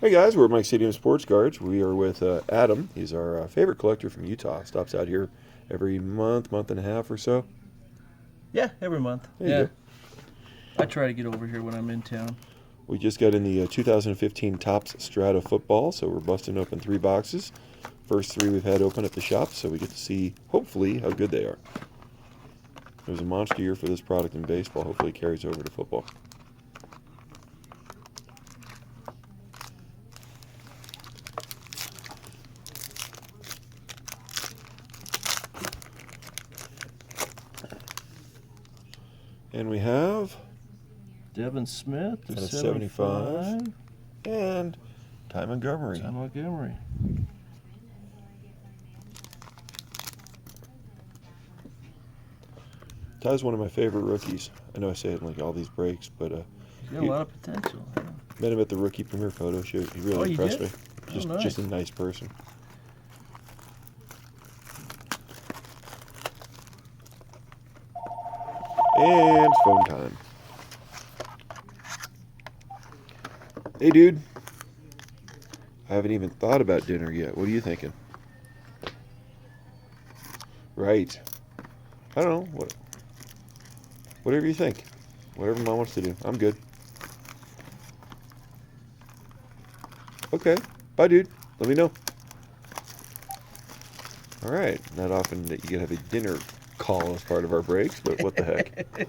Hey guys, we're at Mike Stadium Sportscards. We are with Adam. He's our favorite collector from Utah. Stops out here every month, month and a half or so. Yeah, every month. There you Yeah, go. I try to get over here when I'm in town. We just got in the 2015 Topps Strata football, so we're busting open 3 boxes. First 3 we've had open at the shop, so we get to see, hopefully, how good they are. It was a monster year for this product in baseball. Hopefully it carries over to football. And we have Devin Smith, a the 75, 75. and Ty Montgomery. Ty Montgomery. Ty's one of my favorite rookies. I know I say it in like all these breaks, but He's got a lot of potential. Yeah. met him at the rookie premiere photo shoot. He really Oh, you impressed did? me. Oh, Just nice. a nice person. And it's phone time. Hey, dude. I haven't even thought about dinner yet. What are you thinking? Right. I don't know. Whatever you think. Whatever Mom wants to do. I'm good. Okay. Bye, dude. Let me know. All right. Not often that you get to have a dinner call as part of our breaks, but what the heck.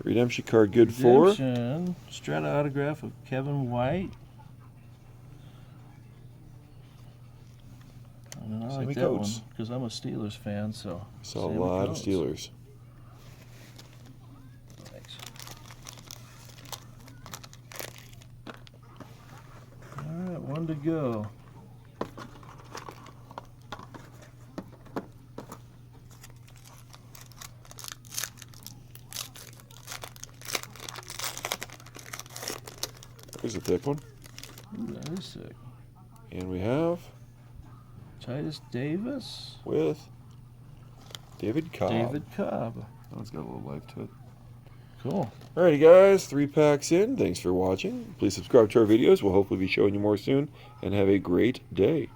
Redemption card good for. Redemption. Strata autograph of Kevin White. I like Sammy that one Coates. because I'm a Steelers fan, so. Saw a Sammy lot Coates. of Steelers. Thanks. All right, 1 to go. Here's a thick one. Ooh, that is sick. And we have Titus Davis. with David Cobb. David Cobb. That one's got a little life to it. Cool. Alrighty guys, 3 packs in. Thanks for watching. Please subscribe to our videos. We'll hopefully be showing you more soon. And have a great day.